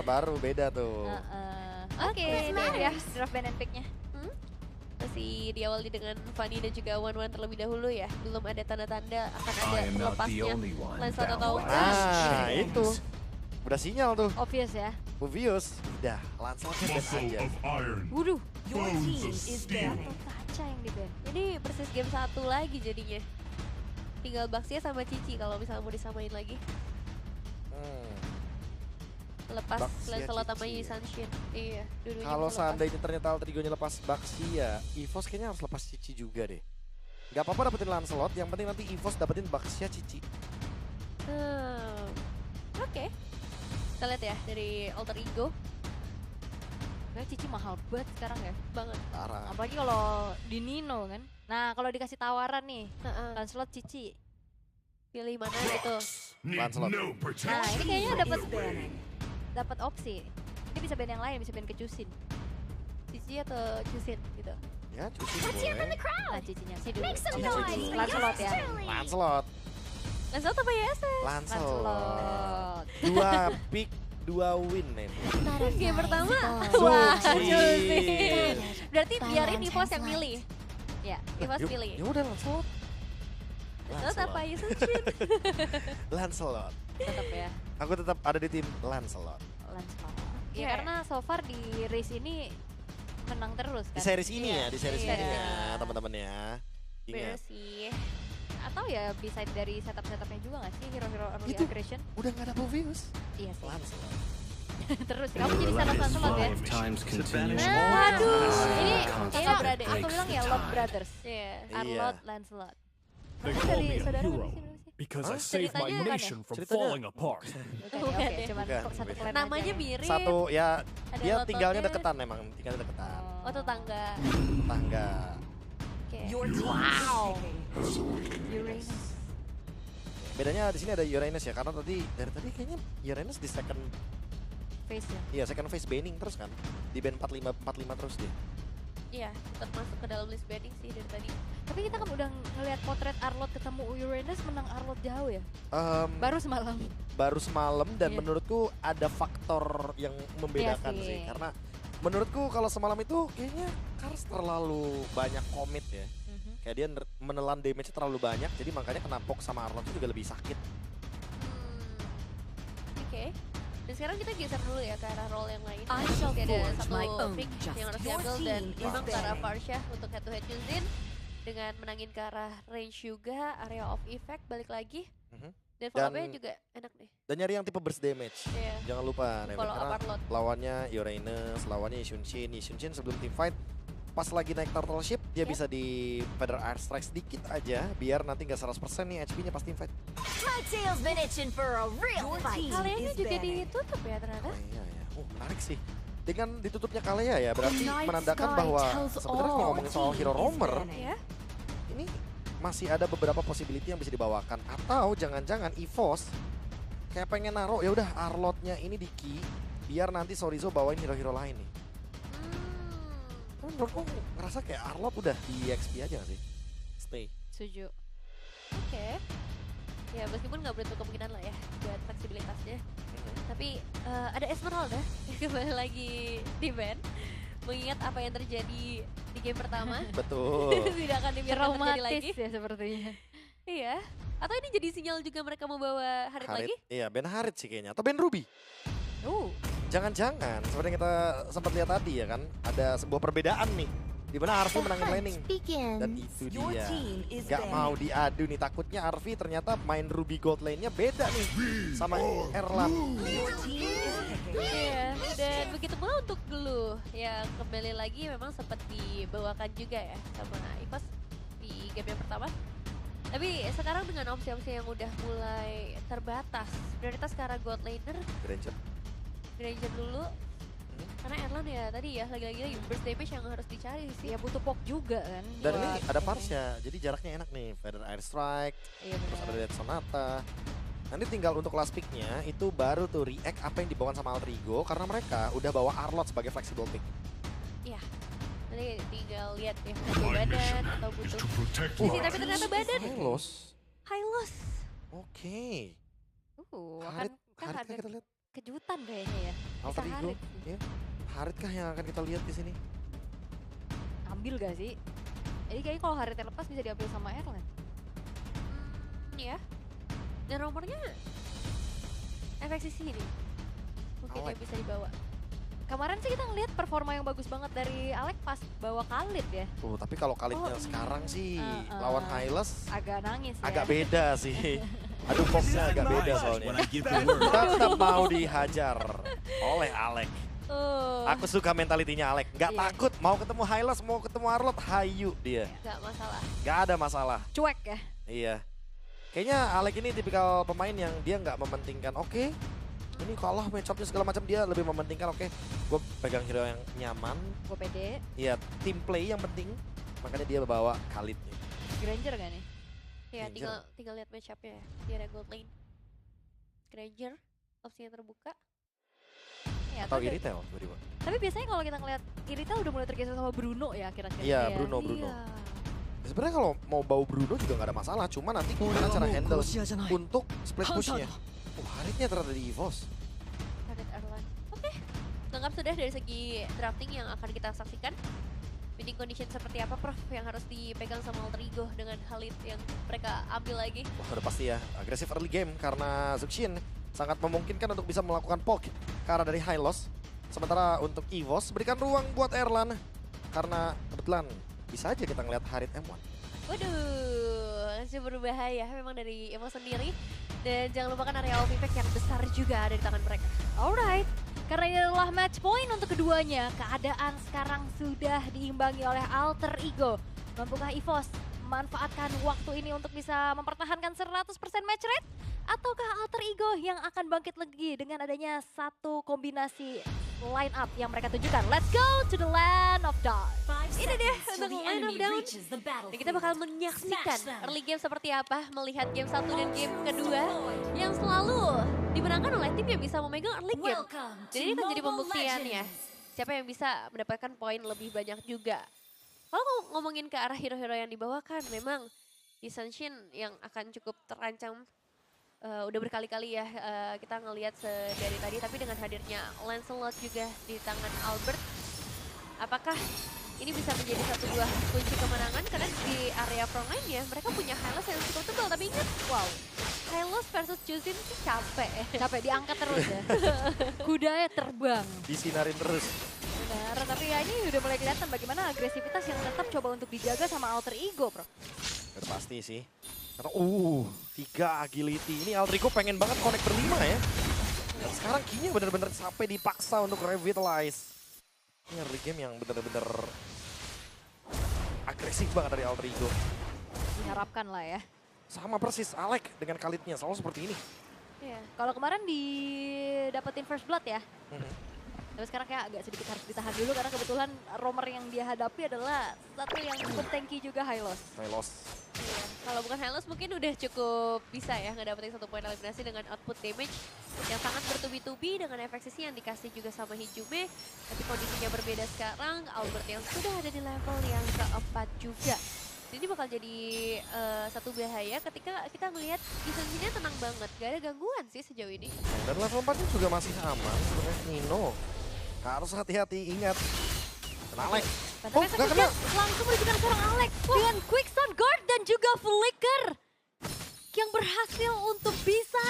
baru beda tuh. Oke, ini dia draft ban and pick-nya. Masih diawali dengan Fanny dan juga Wan terlebih dahulu ya. Belum ada tanda-tanda akan ada I am not the terlepasnya only one Lancelot atau bound. Nah, itu. Udah sinyal tuh. Obvious ya. Obvious. Udah, Lancelotnya ban aja. Waduh. Your team is banning. Kaca yang di ban. Ini persis game 1 lagi jadinya. Tinggal Baxia sama Cici kalau misalnya mau disamain lagi. Lepas Baxia, Lancelot sama Cici ya. Sunshine. Iya, dua-duanya Kalau bisa lepas. seandainya ternyata Altrigonya lepas Baxia, EVOS kayaknya harus lepas Cici juga deh. Gak apa-apa dapetin Lancelot, yang penting nanti EVOS dapetin Baxia Cici. Oke. Kita lihat ya dari Alter Ego. Kayak Cici mahal banget sekarang ya. Banget. Parah. Apalagi kalau di Nino kan. Nah, kalau dikasih tawaran nih, Lancelot Cici. Pilih mana gitu. Lancelot. Nah, ini kayaknya dapat opsi. Ini bisa ban yang lain, bisa ban ke Jusin. Cici atau Cusin gitu. Ya, Cici boleh. Nah, Cicinya sih dulu. Cici dulu. Lancelot ya. Lancelot. Lancelot apa ya? Lancelot. Lancelot. 2 pick, 2 win nih. Game pertama. Suci. Wah, Cusin. Berarti biarin EVOS yang milih. Ya. EVOS pilih. Ya udah Lancelot. Lancelot apa ya Sunshine? Lancelot. Tetap ya. Aku tetap ada di tim Lancelot. Lancelot. Oke. Ya karena so far di race ini menang terus kan. Di series ini Iya, ya, di series iya. ini ya, teman-teman ya. Bener Ingat, sih. Atau ya bisa dari setup-setupnya juga gak sih hero-hero early Itu. aggression? udah gak ada Bovius. Iya sih. Lancelot. Terus kamu jadi setup Lancelot ya? 5 times continuous. Nah, aduh. Ini Constant kayaknya breaks aku bilang ya the Love time. Brothers. Iya. Arlott, Lancelot. They Kamu call dari me a saudara hero dari sini sih? because Huh? I saved my Ceritanya nation from Ceritanya- falling apart. Bukan, Bukan ya, oke, ya. cuman Bukan, satu beda. clan Namanya aja ya. mirip. Satu ya, Ada dia tinggalnya lototnya. deketan memang, tinggalnya deketan. Oh, tetangga. Tangga. Oke. Your team Wow. is Uranus. Bedanya di sini ada Uranus ya, karena tadi dari tadi kayaknya Uranus di second, Face ya. iya second phase banning terus kan, di ban 45 terus dia. Iya, tetap masuk ke dalam list banning sih dari tadi. Tapi kita kan udah ngeliat potret Arlott ketemu Uranus, menang Arlott jauh ya. Baru, Baru semalam. semalam dan Iya. menurutku ada faktor yang membedakan Iya sih. sih, karena menurutku kalau semalam itu kayaknya Kars terlalu banyak komit ya. Kayak dia menelan damage terlalu banyak, jadi makanya kena poke sama Arlott itu juga lebih sakit. Oke. Dan sekarang kita geser dulu ya ke arah role yang lain. I shall Masih ada forge satu my own pick justice. yang harus Your diambil dan team is memang ke arah banning. Farsha untuk head to head Chuzin dengan menangin ke arah range juga, area of effect balik lagi. Mhm. Dan follow-up-nya juga enak nih. Dan nyari yang tipe burst damage. Iya. Jangan lupa, Neven, Follow up karena Arlott. lawannya Uranus, lawannya Yishunshin sebelum team fight. Pas lagi naik turtle ship, dia Yep. bisa di feather airstrike sedikit aja, biar nanti nggak 100% nih HP-nya pas team fight. My tail's been itching for a real fight. Kaliannya is juga banning. ditutup ya ternyata. Kalea ya, menarik sih. Dengan ditutupnya Kalea ya, berarti The night menandakan sky bahwa tells sebenarnya kalau all. ngomongin soal hero Team is roamer, banning. Ya. ini masih ada beberapa possibility yang bisa dibawakan. Atau jangan-jangan EVOS kayak pengen naruh, ya udah Arlott-nya ini di key, biar nanti Sorizo bawain hero-hero lain nih. Kan menurutku ngerasa kayak Arlott udah di XP aja gak sih? Stay. Setuju. Oke. Ya meskipun nggak berarti kemungkinan lah ya buat fleksibilitasnya. Tapi ada Esmeralda yang kembali lagi di ban. Mengingat apa yang terjadi di game pertama. Betul. Tidak akan dibiarkan terjadi lagi. Traumatis ya sepertinya. Iya. Atau ini jadi sinyal juga mereka mau bawa Harit lagi? Iya, Ben Harit sih kayaknya. Atau Ben Ruby. Jangan-jangan, seperti yang kita sempat lihat tadi ya kan, ada sebuah perbedaan nih. Di mana Arfi menangin laning. Dan itu Your dia. team is Gak banning. mau diadu nih, takutnya Arfi ternyata main Ruby Gold lane-nya beda nih sama Erlan. Your team is picking. Iya. Dan begitu pula untuk Glue yang kembali lagi memang sempat dibawakan juga ya sama EVOS di game yang pertama. Tapi sekarang dengan opsi-opsi yang udah mulai terbatas, prioritas ke arah God Laner, Granger dulu. Karena Erlan ya tadi ya lagi-lagi burst damage yang harus dicari sih. Ya butuh pok juga kan. Dan ini buat ada ini. Parsha, jadi jaraknya enak nih. Feather Airstrike, Iya terus ada benar. Dead Sonata. Nanti tinggal untuk last pick-nya itu baru tuh react apa yang dibawakan sama Altrigo, karena mereka udah bawa Arlott sebagai flexible pick. Iya. Nanti tinggal lihat ya butuh badan atau butuh sisi, tapi ternyata badan. Hylos. Hylos. Oke. Akan Harit, kan Harit ada kita lihat. kejutan kayaknya ya. Alter Bisa Ego. Harit sih. Ya. Harit kah yang akan kita lihat di sini? Ambil gak sih? Jadi kayaknya kalau Harit terlepas bisa diambil sama Erlan. Ya. Dan nomornya FXCC ini. Mungkin Alek. yang bisa dibawa. Kemarin sih kita ngeliat performa yang bagus banget dari Alek pas bawa Khalid ya. Tapi kalau Khalidnya Oh, iya. sekarang sih Uh-uh. lawan Hylos Agak nangis ya. agak beda sih. Aduh, boxnya agak beda soalnya. When I give the word. Tetap mau dihajar oleh Alek. Oh, Aku suka mentalitinya Alek. Nggak Iya. takut mau ketemu Hylos, mau ketemu Arlot, hayu dia. nggak masalah. Nggak ada masalah. Cuek ya. Iya. Kayaknya Alek ini tipikal pemain yang dia nggak mementingkan, oke, ini kalah match up-nya segala macam, dia lebih mementingkan, oke, gue pegang hero yang nyaman. Gue pede. Iya, team play yang penting. Makanya dia bawa Khalid. Granger gak nih? Ya, Granger. tinggal lihat match up-nya ya. Dia ada gold lane. Granger, opsinya terbuka. Ya, Atau tapi- Iritel tiba-tiba. Tapi biasanya kalau kita ngeliat Iritel udah mulai tergeser sama Bruno ya kira-kira. Iya, ya. Bruno. Iya. Sebenarnya kalau mau bawa Bruno juga nggak ada masalah, cuma nanti gimana cara handle untuk split push-nya. Haritnya ternyata di EVOS. Harit Erlan. Oke. Lengkap sudah dari segi drafting yang akan kita saksikan. Winning condition seperti apa, Prof, yang harus dipegang sama Alter Ego dengan Khalid yang mereka ambil lagi? Wah, udah pasti ya, agresif early game karena Zuxin sangat memungkinkan untuk bisa melakukan poke ke arah dari Hylos. Sementara untuk EVOS berikan ruang buat Erlan karena kebetulan bisa aja kita ngeliat Harit M1. Waduh, super berbahaya memang dari Evo sendiri. Dan jangan lupakan area of impact yang besar juga ada di tangan mereka. Alright, karena ini adalah match point untuk keduanya. Keadaan sekarang sudah diimbangi oleh Alter Ego. Mampukah EVOS memanfaatkan waktu ini untuk bisa mempertahankan 100% match rate? Ataukah Alter Ego yang akan bangkit lagi dengan adanya satu kombinasi line up yang mereka tunjukkan? Let's go to the land of dawn. Ini deh untuk line up down. Dan kita bakal Smash menyaksikan them. early game seperti apa, melihat game 1 dan game kedua yang selalu dimenangkan oleh tim yang bisa memegang early game. Jadi ini akan jadi pembuktian ya, siapa yang bisa mendapatkan poin lebih banyak juga. Kalau ngomongin ke arah hero-hero yang dibawakan, memang di Sunshine yang akan cukup terancam. Udah berkali-kali ya kita ngelihat dari tadi, tapi dengan hadirnya Lancelot juga di tangan Albert, apakah ini bisa menjadi satu buah kunci kemenangan? Karena di area frontline-nya mereka punya Hylos yang cukup tebal, tapi ingat, wow, Hylos versus Chuzin sih capek. Capek diangkat terus ya. Kudanya terbang. Disinarin terus. Benar, tapi ya ini udah mulai kelihatan bagaimana agresivitas yang tetap coba untuk dijaga sama Alter Ego, bro. Udah pasti sih. Karena 3 agility. Ini Alter Ego pengen banget connect berlima ya. Dan sekarang kayaknya bener-bener sampai dipaksa untuk revitalize. Ini early game yang bener-bener agresif banget dari Alter Ego. Diharapkan lah ya. Sama persis Alek dengan Khalidnya selalu seperti ini. Iya. Kalau kemarin didapetin first blood ya. Mhm. Tapi sekarang kayak agak sedikit harus ditahan dulu karena kebetulan roamer yang dia hadapi adalah satu yang cukup tanky juga Hylos. Hylos. Iya. Kalau bukan Hylos mungkin udah cukup bisa ya ngedapetin 1 poin eliminasi dengan output damage yang sangat bertubi-tubi dengan FXCC yang dikasih juga sama Hijume. Tapi kondisinya berbeda sekarang, Albert yang sudah ada di level yang keempat juga. Ini bakal jadi satu bahaya ketika kita melihat defensinya tenang banget, gak ada gangguan sih sejauh ini. Dan level 4-nya juga masih aman sebenarnya. Nino harus hati-hati, ingat. Kena Alek. Oh, nggak kena. Langsung menunjukkan seorang Alex dengan quick stun guard dan juga flicker yang berhasil untuk bisa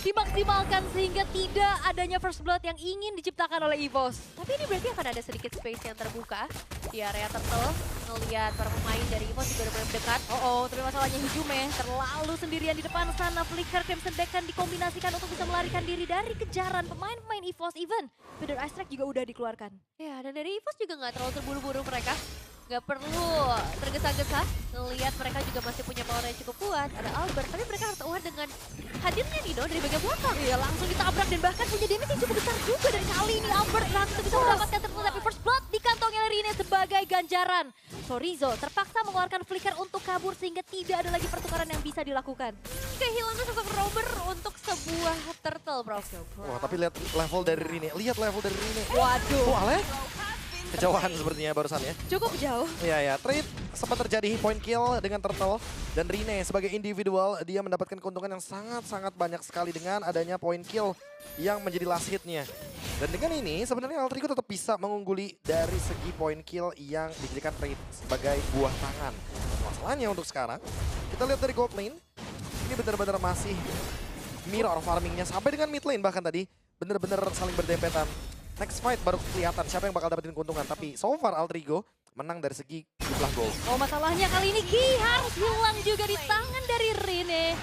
dimaksimalkan sehingga tidak adanya first blood yang ingin diciptakan oleh EVOS. Tapi ini berarti akan ada sedikit space yang terbuka di area turtle. Ngelihat para pemain dari EVOS juga udah mulai dekat. Tapi masalahnya Hijume terlalu sendirian di depan sana. Flicker Crimson Decan dikombinasikan untuk bisa melarikan diri dari kejaran pemain-pemain EVOS. Even Feather Ice Strike juga udah dikeluarkan. Ya, dan dari EVOS juga nggak terlalu terburu-buru mereka. Nggak perlu tergesa-gesa. Ngelihat mereka juga masih punya power yang cukup kuat. Ada Albert, tapi mereka harus aware dengan hadirnya Nino dari bagian belakang. Iya, langsung ditabrak dan bahkan punya damage yang cukup besar juga dari kali ini. Albert langsung bisa mendapatkan turtle, tapi first blood dikantongnya dari ini sebagai ganjaran. Chorizo terpaksa mengeluarkan flicker untuk kabur sehingga tidak ada lagi pertukaran yang bisa dilakukan. Kehilangan sosok roamer untuk sebuah turtle, bro. Wah, tapi lihat level dari Rine. Lihat level dari Rine. Waduh. Alek. kejauhan sepertinya barusan ya. Cukup jauh. Iya ya, trade sempat terjadi point kill dengan Turtle dan Rine sebagai individual dia mendapatkan keuntungan yang sangat-sangat banyak sekali dengan adanya point kill yang menjadi last hitnya. Dan dengan ini sebenarnya Alter Ego tetap bisa mengungguli dari segi point kill yang dijadikan trade sebagai buah tangan. Masalahnya untuk sekarang kita lihat dari gold lane ini benar-benar masih mirror farmingnya sampai dengan mid lane bahkan tadi benar-benar saling berdempetan. Next fight baru kelihatan siapa yang bakal dapetin keuntungan. Tapi so far Alter Ego menang dari segi jumlah gol. Oh, masalahnya kali ini Ki harus hilang juga di tangan dari Rine.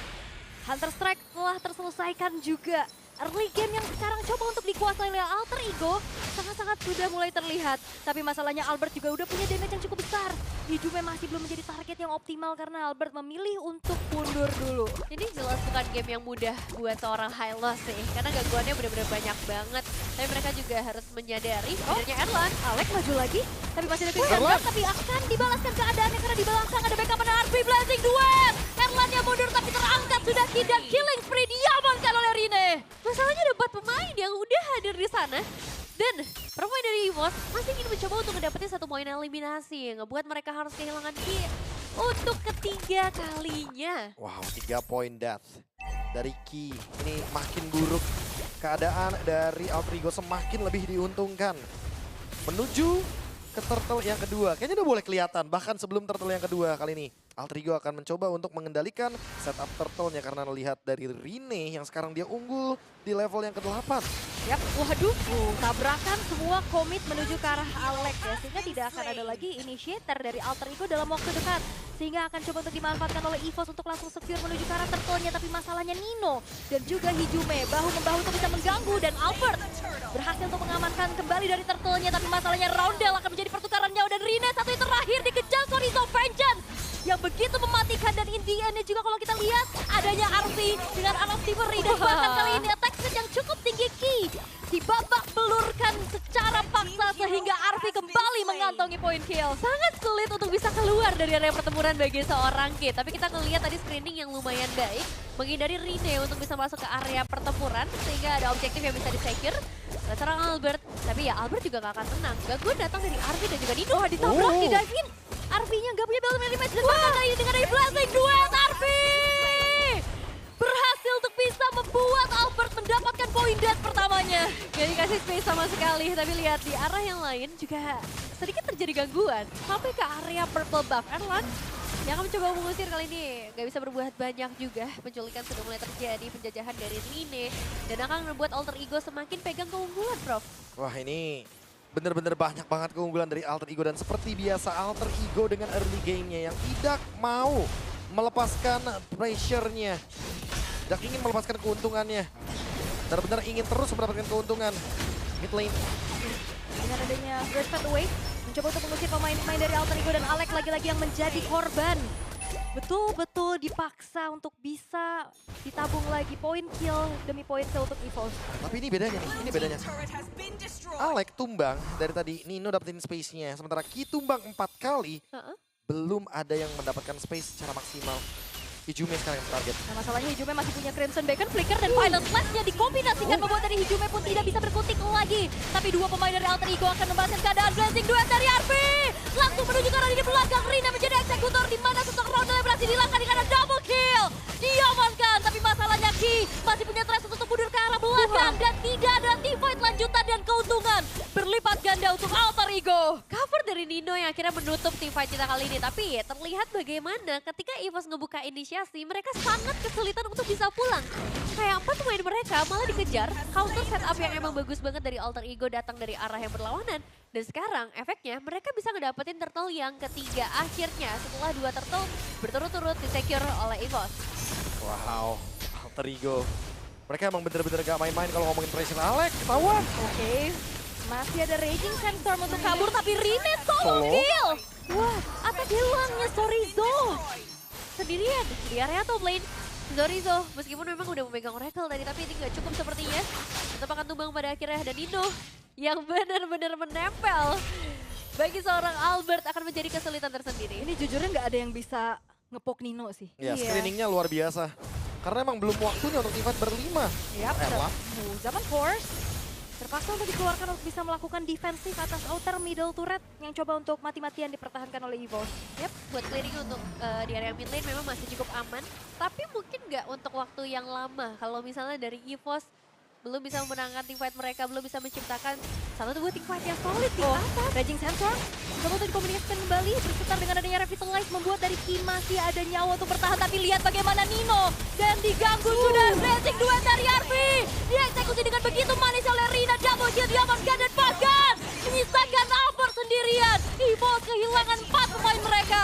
Hunter Strike telah terselesaikan juga. Early game yang sekarang coba untuk dikuasai oleh Alter Ego sangat-sangat sudah mulai terlihat. Tapi masalahnya Albert juga udah punya damage yang cukup besar. Hijume masih belum menjadi target yang optimal karena Albert memilih untuk mundur dulu. Ini jelas bukan game yang mudah buat seorang Hylos sih. Karena gangguannya benar-benar banyak banget. Tapi mereka juga harus menyadari sebenarnya Erlan. Alex maju lagi, tapi masih ada Christian Erlan. Dark, tapi akan dibalaskan keadaannya karena di belakang ada backup dari RP Blazing Duet. Erlan yang mundur tapi terangkat sudah tidak killing spree diamankan oleh Rine. Masalahnya ada 4 pemain yang udah hadir di sana. Dan pemain dari EVOS masih ingin mencoba untuk mendapatkan 1 poin eliminasi. Yang ngebuat mereka harus kehilangan Ki untuk ketiga kalinya. Wow, 3 point death dari Ki. Ini makin buruk. Keadaan dari Alter Ego semakin lebih diuntungkan. Menuju ke turtle yang kedua. Kayaknya udah boleh kelihatan. Bahkan sebelum turtle yang kedua kali ini. Alter Ego akan mencoba untuk mengendalikan setup turtle-nya. Karena melihat dari Rine yang sekarang dia unggul di level yang ke-8. Yap, waduh, tabrakan semua komit menuju ke arah Alex ya. Sehingga tidak akan ada lagi initiator dari Alter Ego dalam waktu dekat. Sehingga akan coba untuk dimanfaatkan oleh EVOS untuk langsung secure menuju ke arah turtle-nya. Tapi masalahnya Nino dan juga Hijume bahu-membahu untuk bisa mengganggu. Dan Albert berhasil untuk mengamankan kembali dari turtle-nya. Tapi masalahnya Roundel akan menjadi pertukaran nyawa. Dan Rine satu yang terakhir dikejar Sorizo Vengeance yang begitu mematikan. Dan in the end juga kalau kita lihat adanya Arsi dengan Anas Tibery. Dan bahkan kali ini attack speed yang cukup tinggi Ki dibabak belurkan secara paksa sehingga Arsi kembali mengantongi poin kill. Sangat sulit untuk bisa keluar dari area pertempuran bagi seorang Ki. Tapi kita ngelihat tadi screening yang lumayan baik. Menghindari Rine untuk bisa masuk ke area pertempuran. Sehingga ada objektif yang bisa di-secure. Serang Albert. Tapi ya Albert juga gak akan tenang. Gangguan datang dari Arvi dan juga Nino. Wah, ditabrak di Davin. Arvi-nya gak punya belt damage. Dan bahkan kali ini dengan dari Blazing Duet Arvi berhasil untuk bisa membuat Albert mendapatkan poin death pertamanya. Gak dikasih space sama sekali. Tapi lihat di arah yang lain juga sedikit terjadi gangguan. Sampai ke area purple buff. Erlan yang akan mencoba mengusir kali ini. Gak bisa berbuat banyak juga. Penculikan sudah mulai terjadi. Penjajahan dari Rine. Dan akan membuat Alter Ego semakin pegang keunggulan, Prof. Wah, ini bener-bener banyak banget keunggulan dari Alter Ego. Dan seperti biasa Alter Ego dengan early game-nya yang tidak mau melepaskan pressure-nya. Tidak ingin melepaskan keuntungannya. Benar-benar ingin terus mendapatkan keuntungan. Mid lane. Dengan adanya Burst Fade Away, mencoba untuk mengusir pemain-pemain dari Alter Ego dan Alex lagi-lagi yang menjadi korban. Betul-betul dipaksa untuk bisa ditabung lagi poin kill demi poin kill untuk EVOS. Tapi ini bedanya nih, ini bedanya. Turret has been destroyed. Alec tumbang dari tadi, Nino dapetin space-nya. Sementara Ki tumbang 4 kali, belum ada yang mendapatkan space secara maksimal. Hijume sekarang yang target. Nah, masalahnya Hijume masih punya Crimson Beacon, Flicker, dan Final Slash-nya dikombinasikan membuat dari Hijume pun tidak bisa berkutik lagi. Tapi dua pemain dari Alter Ego akan membalaskan keadaan. Blazing Duet dari Arvi langsung menuju ke arah di belakang. Rina menjadi eksekutor di mana sosok Roundel berhasil dihilangkan dengan double kill. Diamankan, tapi masalahnya Ki masih punya threat untuk mundur ke arah belakang. Dan tidak ada teamfight lanjutan dan keuntungan berlipat ganda untuk Alter Ego. Cover dari Nino yang akhirnya menutup teamfight kita kali ini. Tapi terlihat bagaimana ketika EVOS ngebuka inisiasi, mereka sangat kesulitan untuk bisa pulang. Kayak 4 pemain mereka malah dikejar. Counter setup yang emang bagus banget dari Alter Ego datang dari arah yang berlawanan. Dan sekarang efeknya mereka bisa ngedapetin turtle yang ketiga akhirnya setelah 2 turtle berturut-turut di-secure oleh EVOS. Wow, Alter Ego. Mereka emang bener-bener gak main-main kalau ngomongin pressure. Alec, ketahuan. Oke, masih ada Raging Sandstorm untuk kabur, tapi Rine solo Solo? kill. Wah, atas hilangnya Sorizo. Sendirian di area top lane. Sorizo meskipun memang udah memegang Oracle tadi, tapi ini gak cukup sepertinya. Tetap akan tumbang pada akhirnya. Dan Nino yang benar-benar menempel bagi seorang Albert akan menjadi kesulitan tersendiri. Ini jujurnya nggak ada yang bisa ngepok Nino sih. Ya, Iya. screeningnya luar biasa. Karena emang belum waktunya untuk teamfight berlima. Yap, Erla. Zaman Force. terpaksa untuk dikeluarkan untuk bisa melakukan defensif atas outer middle turret yang coba untuk mati-matian dipertahankan oleh EVOS. Yap, buat clearing untuk di area mid lane memang masih cukup aman. Tapi mungkin nggak untuk waktu yang lama. Kalau misalnya dari EVOS belum bisa memenangkan teamfight mereka, belum bisa menciptakan satu dua teamfight yang solid di atas. Raging Sensor coba untuk dikomunikasikan kembali, berputar dengan adanya Revitalize membuat dari Ki masih ada nyawa untuk bertahan. Tapi lihat bagaimana Nino dan diganggu sudah Raging duet dari Arfi. Dieksekusi dengan begitu manis oleh Rina, double kill diamankan dan bahkan menyisakan Alpha sendirian. EVOS kehilangan 4 pemain mereka.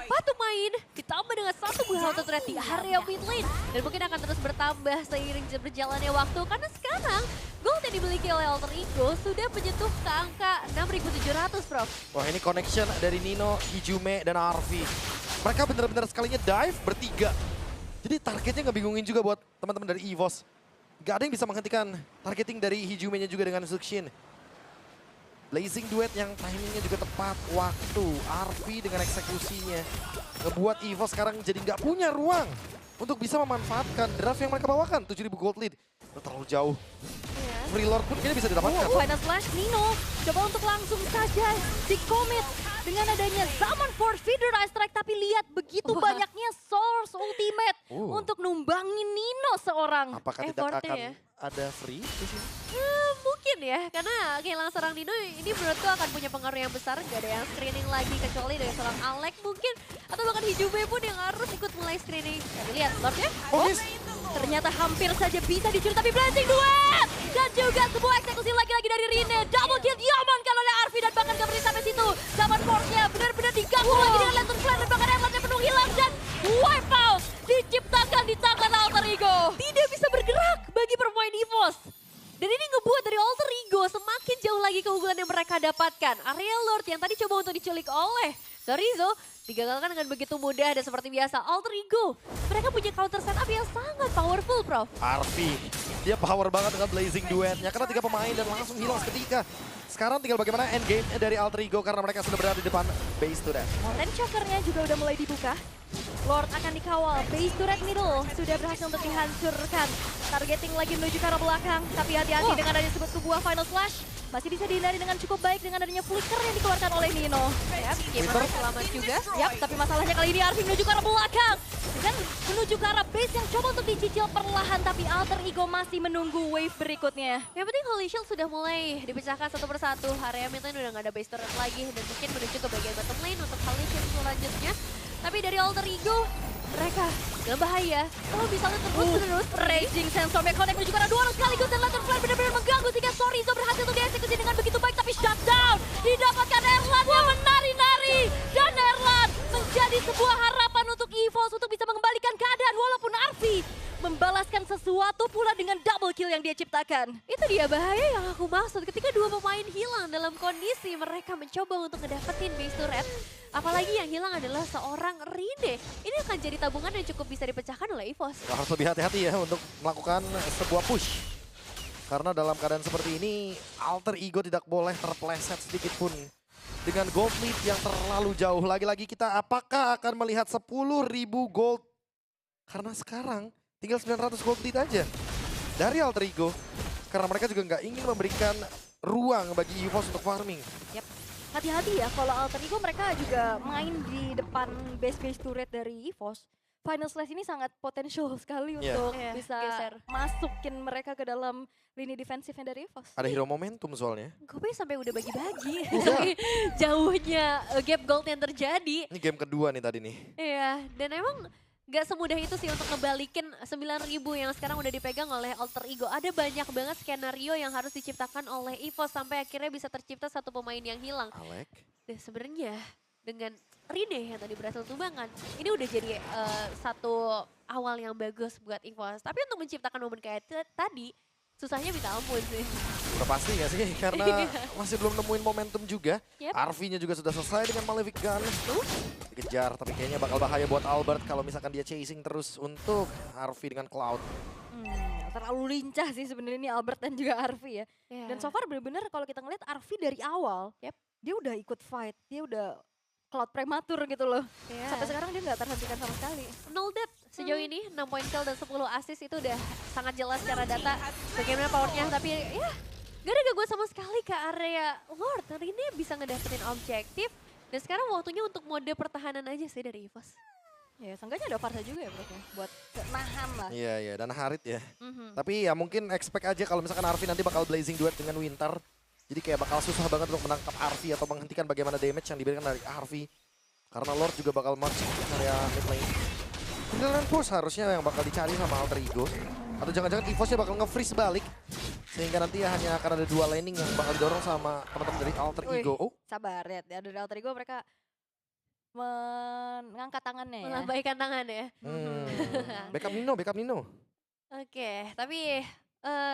4 pemain ditambah dengan 1 buah auto turret di area mid lane. Dan mungkin akan terus bertambah seiring berjalannya waktu. Karena sekarang gold yang dimiliki oleh Alter Ego sudah menyentuh ke angka 6.700, Prof. Wah, ini connection dari Nino, Hijume, dan Arfi. Mereka benar-benar sekalinya dive bertiga. Jadi targetnya ngebingungin juga buat teman-teman dari EVOS. Gak ada yang bisa menghentikan targeting dari Hijume-nya juga dengan Zuxin. Blazing duet yang timingnya juga tepat waktu. Arfi dengan eksekusinya ngebuat EVOS sekarang jadi nggak punya ruang untuk bisa memanfaatkan draft yang mereka bawakan. 7.000 gold lead. Udah terlalu jauh. Free Lord pun kayaknya bisa didapatkan. Final Flash Nino coba untuk langsung saja di-commit dengan adanya Zaman Force Feeder Ice Strike. Tapi lihat begitu banyaknya Source Ultimate untuk numbangin Nino seorang. Apakah tidak effortnya akan ya. ada free di sini? Mungkin ya, karena kehilangan seorang Nino ini menurutku akan punya pengaruh yang besar. Gak ada yang screening lagi kecuali dari seorang Alec mungkin. Atau bahkan Hijume pun yang harus ikut mulai screening. Tapi lihat Lordnya. Miss. Ternyata hampir saja bisa dicuri, tapi blazing duet! Dan juga sebuah eksekusi lagi-lagi dari Rine. Double kill diamankan oleh Arfi dan bahkan gak berhenti sampai situ. Zaman Force-nya benar-benar diganggu lagi dengan Lantern Flame dan bahkan Emerald-nya penuh hilang dan wipe out diciptakan di tangan Alter Ego. Tidak bisa bergerak bagi pemain EVOS. Dan ini ngebuat dari Alter Ego semakin jauh lagi keunggulan yang mereka dapatkan. Area Lord yang tadi coba untuk diculik oleh Chorizo digagalkan dengan begitu mudah dan seperti biasa Alter Ego. Mereka punya counter setup yang sangat powerful, Prof. Arfi, dia power banget dengan Blazing duetnya karena 3 pemain dan langsung hilang seketika. Sekarang tinggal bagaimana endgame dari Alter Ego karena mereka sudah berada di depan base turret. Mountain Choker-nya juga udah mulai dibuka. Lord akan dikawal, base turret middle sudah berhasil untuk dihancurkan. Targeting lagi menuju ke arah belakang, tapi hati-hati dengan adanya sebuah final flash. Masih bisa dihindari dengan cukup baik dengan adanya flicker yang dikeluarkan oleh Nino. Yap, gimana selamat juga. Yap, tapi masalahnya kali ini Arfi menuju ke arah belakang. Dan menuju ke arah base yang coba untuk dicicil perlahan, tapi Alter Ego masih menunggu wave berikutnya. Yang penting Holy Shield sudah mulai dipecahkan satu persatu. Area mid lane udah gak ada base turret lagi. Dan mungkin menuju ke bagian bottom lane untuk Holy Shield selanjutnya. Tapi dari Alter Ego, mereka dalam bahaya. Kalau misalnya terus-menerus Raging Sensor connect menuju ke arah 2 sekaligus dan Lantern Flame benar-benar mengganggu sehingga Chorizo berhasil untuk dieksekusi dengan begitu baik, tapi shutdown didapatkan Erlan yang menari-nari dan Erlan menjadi sebuah harapan untuk EVOS untuk bisa mengembalikan keadaan walaupun Arfi membalaskan sesuatu pula dengan double kill yang dia ciptakan. itu dia bahaya yang aku maksud ketika 2 pemain hilang dalam kondisi mereka mencoba untuk ngedapetin base turret. Apalagi yang hilang adalah seorang Rine. Ini akan jadi tabungan yang cukup bisa dipecahkan oleh EVOS. Harus lebih hati-hati ya untuk melakukan sebuah push. Karena dalam keadaan seperti ini, Alter Ego tidak boleh terpleset sedikit pun. Dengan gold lead yang terlalu jauh. Lagi-lagi kita apakah akan melihat 10.000 gold? Karena sekarang tinggal 900 gold lead aja dari Alter Ego. Karena mereka juga nggak ingin memberikan ruang bagi EVOS untuk farming. Hati-hati ya kalau Alter Ego mereka juga main di depan base turret dari EVOS. Final Slash ini sangat potensial sekali untuk bisa geser. masukin mereka ke dalam lini defensifnya dari EVOS. Ada hero momentum soalnya. Gue sampai udah bagi-bagi. Udah. Saking jauhnya gap gold yang terjadi. Ini game kedua nih tadi nih. Iya, dan emang gak semudah itu sih untuk ngebalikin 9.000 yang sekarang udah dipegang oleh Alter Ego. Ada banyak banget skenario yang harus diciptakan oleh EVOS sampai akhirnya bisa tercipta satu pemain yang hilang. Alec. Dan sebenarnya dengan Rine yang tadi berhasil tumbangan, ini udah jadi satu awal yang bagus buat EVOS. Tapi untuk menciptakan momen kayak tadi, susahnya minta ampun sih. Udah pasti gak sih? Karena masih belum nemuin momentum juga. Yep. Arvi-nya juga sudah selesai dengan Malefic Gun. Dikejar, tapi kayaknya bakal bahaya buat Albert kalau misalkan dia chasing terus untuk Arvi dengan Cloud. Terlalu lincah sih sebenarnya ini Albert dan juga Arvi ya. Yeah. Dan so far bener-bener kalau kita ngeliat Arvi dari awal, dia udah ikut fight, dia udah Cloud prematur gitu loh. Yeah. Sampai sekarang dia nggak terhentikan sama sekali. Nol death sejauh ini, 6 point kill dan 10 assist itu udah sangat jelas secara data bagaimana powernya. Tapi ya Gak ada gangguan sama sekali ke area Lord. Hari ini bisa ngedapetin objektif. Dan sekarang waktunya untuk mode pertahanan aja sih dari EVOS. Ya, seenggaknya ada Varsa juga ya bro ya, buat nahan lah. Iya, dan Harit ya. Mhm. Tapi ya mungkin expect aja kalau misalkan Arvi nanti bakal blazing duet dengan Winter. Jadi kayak bakal susah banget untuk menangkap Arvi atau menghentikan bagaimana damage yang diberikan dari Arvi. Karena Lord juga bakal march ke area mid lane. Tinggalan push harusnya yang bakal dicari sama Alter Ego. Atau jangan-jangan EVOS-nya bakal nge-freeze balik. Sehingga nanti ya hanya akan ada 2 laning yang bakal didorong sama teman-teman dari Alter Wih. Ego. Oh, Sabar ya, dari Alter Ego mereka mengangkat tangannya ya. Melambaikan tangan ya. backup Nino. Oke, tapi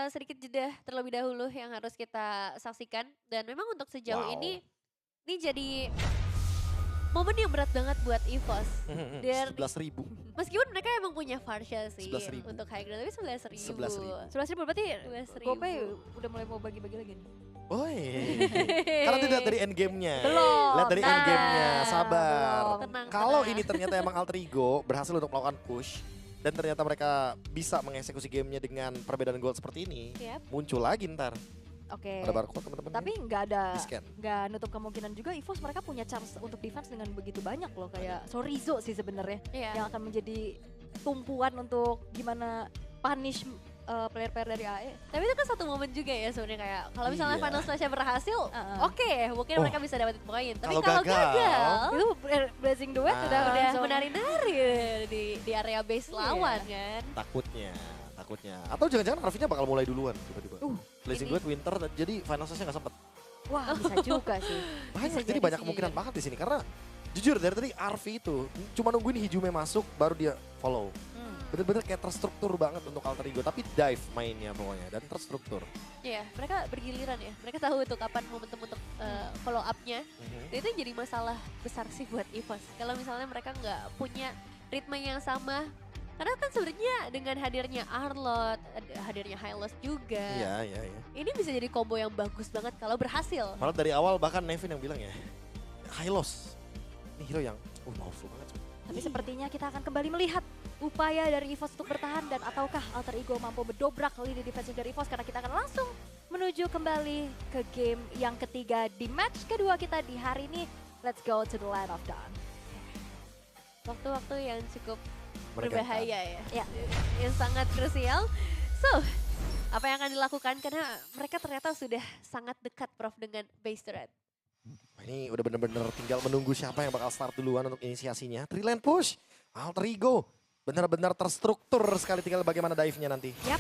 sedikit jeda terlebih dahulu yang harus kita saksikan. Dan memang untuk sejauh Wow. ini jadi momen yang berat banget buat EVOS. Dari- 11.000. Meskipun mereka emang punya Varsha sih 11.000. untuk high ground, tapi 11.000. 11.000. 11.000 berarti 11.000. GoPay udah mulai mau bagi-bagi lagi nih. Oi. Karena itu lihat dari endgame-nya. Belum. Lihat dari Nah, endgame-nya, sabar. belum. Tenang, Kalau tenang. ini ternyata emang Alter Ego berhasil untuk melakukan push dan ternyata mereka bisa mengeksekusi gamenya dengan perbedaan gold seperti ini, Yap. muncul lagi ntar. Oke. Ada barcode teman-teman. Tapi nggak ada, Di-scan. nggak nutup kemungkinan juga EVOS mereka punya chance untuk defense dengan begitu banyak loh. Kayak Sorizo sih sebenarnya Iya. yang akan menjadi tumpuan untuk gimana punish player-player dari AE. Tapi itu kan satu momen juga ya sebenarnya kayak kalau misalnya Iya. Final Slash-nya berhasil, oke, mungkin Oh. mereka bisa dapetin poin. Tapi Kalau kalau gagal, gagal, Itu Blazing Duet Ah. udah udah langsung- menari-nari di area base Iya. lawan kan. Takutnya. Atau jangan-jangan Arvinya bakal mulai duluan tiba-tiba. Blazing ini- Duet Winter jadi final stage-nya nggak sempet. Wah bisa juga sih. Banyak, Bisa jadi jadi banyak sih, kemungkinan jujur. banget di sini karena jujur dari tadi Arvi itu cuma nungguin Hijume masuk baru dia follow. Bener-bener kayak terstruktur banget untuk Alter Ego, tapi dive mainnya pokoknya dan terstruktur. Iya, mereka bergiliran ya. Mereka tahu tuh kapan momentum untuk follow up-nya. Dan itu jadi masalah besar sih buat EVOS. Kalau misalnya mereka nggak punya ritme yang sama. Karena kan sebenarnya dengan hadirnya Arlot, hadirnya Hylos juga. Iya. Ini bisa jadi combo yang bagus banget kalau berhasil. Malah dari awal bahkan Nevin yang bilang ya, Hylos, ini hero yang powerful banget. Tapi sepertinya kita akan kembali melihat upaya dari EVOS untuk bertahan dan ataukah Alter Ego mampu mendobrak lini defensif dari EVOS karena kita akan langsung menuju kembali ke game yang ketiga di match kedua kita di hari ini. Let's go to the land of dawn. Waktu-waktu yang cukup Menegangkan. berbahaya ya. Ya. Yang sangat krusial. So, apa yang akan dilakukan? Karena mereka ternyata sudah sangat dekat Prof dengan base turret. Ini udah bener-bener tinggal menunggu siapa yang bakal start duluan untuk inisiasinya. 3 lane push, Alter Ego. Benar-benar terstruktur sekali, tinggal bagaimana dive-nya nanti. Yap,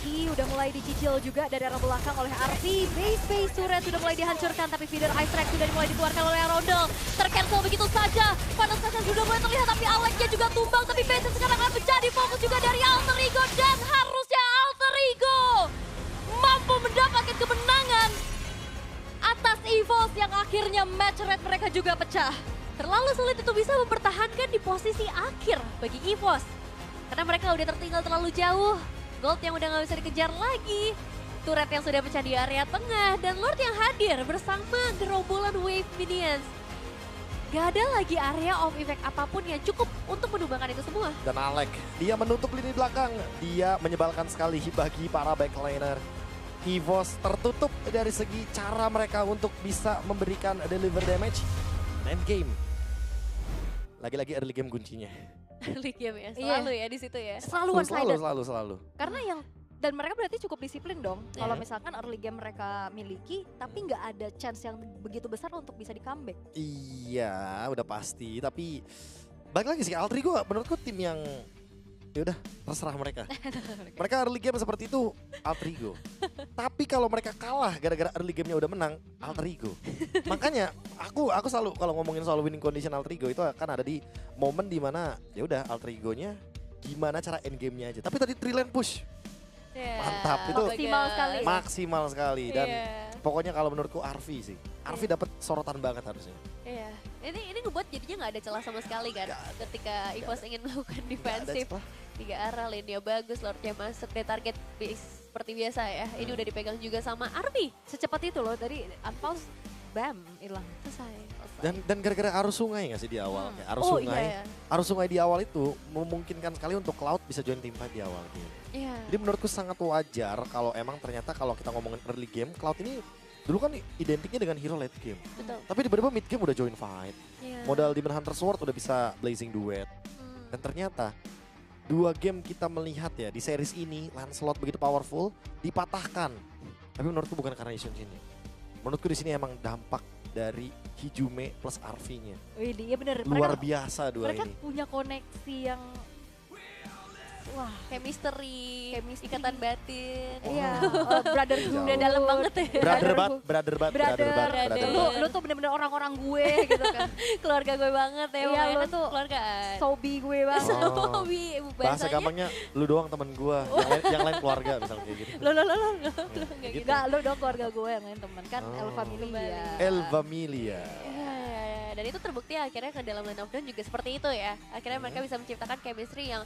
Ki udah mulai dicicil juga dari arah belakang oleh Arvi. Base turret sudah mulai dihancurkan, tapi feeder Ice Track sudah mulai dikeluarkan oleh Arondel. Tercancel begitu saja. Panas saja sudah mulai terlihat, tapi Alec-nya juga tumbang. Tapi base sekarang akan menjadi fokus juga dari Alter Ego. Dan harusnya Alter Ego mampu mendapatkan kemenangan atas EVOS yang akhirnya match rate mereka juga pecah. Terlalu sulit untuk bisa mempertahankan di posisi akhir bagi EVOS. Karena mereka udah tertinggal terlalu jauh. Gold yang udah gak bisa dikejar lagi. Turret yang sudah pecah di area tengah. Dan Lord yang hadir bersama gerombolan wave minions. Gak ada lagi area of effect apapun yang cukup untuk menumbangkan itu semua. Dan Alec, dia menutup lini belakang. Dia menyebalkan sekali bagi para backliner. EVOS tertutup dari segi cara mereka untuk bisa memberikan deliver damage. End game. Lagi-lagi early game kuncinya. Early game ya, selalu ya di situ ya. Selalu one-sided. Selalu. Karena yang dan mereka berarti cukup disiplin dong. Kalau Iya. misalkan early game mereka miliki, tapi nggak ada chance yang begitu besar untuk bisa di comeback. Iya, udah pasti. Tapi balik lagi sih, Alter Ego menurutku tim yang ya udah terserah mereka. Mereka early game seperti itu Alter Ego. Tapi kalau mereka kalah gara-gara early game-nya udah menang, Alter Ego. Makanya aku selalu kalau ngomongin soal winning condition Alter Ego itu akan ada di momen dimana ya udah Alter Ego-nya gimana cara end game-nya aja. Tapi tadi 3 lane push Mantap, itu maksimal sekali. maksimal sekali dan Iya. pokoknya kalau menurutku Arvi sih. Arvi dapat sorotan banget harusnya. Iya, ini ngebuat jadinya nggak ada celah sama sekali kan ketika EVOS ingin melakukan Nggak ada defensif. celah. 3 arah, lane-nya bagus, Lord-nya masuk, dan target base seperti biasa ya. Ini udah dipegang juga sama Arvi. Secepat itu loh, tadi Unpause bam, hilang. Selesai. Dan gara-gara arus sungai nggak sih di awal? Kayak arus Oh sungai. iya. Arus sungai di awal itu memungkinkan sekali untuk Cloud bisa join tim fight di awal game. Iya. Jadi menurutku sangat wajar kalau emang ternyata kalau kita ngomongin early game, Cloud ini dulu kan identiknya dengan hero late game. Betul. Tapi tiba-tiba mid game udah join fight. Iya. Modal Demon Hunter Sword udah bisa blazing duet. Dan ternyata 2 game kita melihat ya di series ini Lancelot begitu powerful dipatahkan. Tapi menurutku bukan karena Ishin Shin. Menurutku di sini emang dampak dari Hijume plus RV-nya. Wih, iya bener. Luar biasa dua Mereka ini. punya koneksi yang wah, Chemistry, Chemistry. ikatan batin. iya, brotherhood. Jauh. Udah dalam banget ya. Brother. Lu tuh bener-bener orang-orang gue gitu kan. Keluarga gue banget ya. Iya, pokoknya lu tuh keluargaan. Sobi gue banget. Oh. Sobi, Bahasa bahasanya. gampangnya lu doang temen gua, yang lain keluarga misalnya kayak gitu. Lo, Ya, nggak gitu. Enggak, lu dong keluarga gue yang lain temen kan Oh. El Familia. El Familia. Ya, dan itu terbukti akhirnya ke dalam Land of Dawn juga seperti itu ya. Akhirnya mereka bisa menciptakan chemistry yang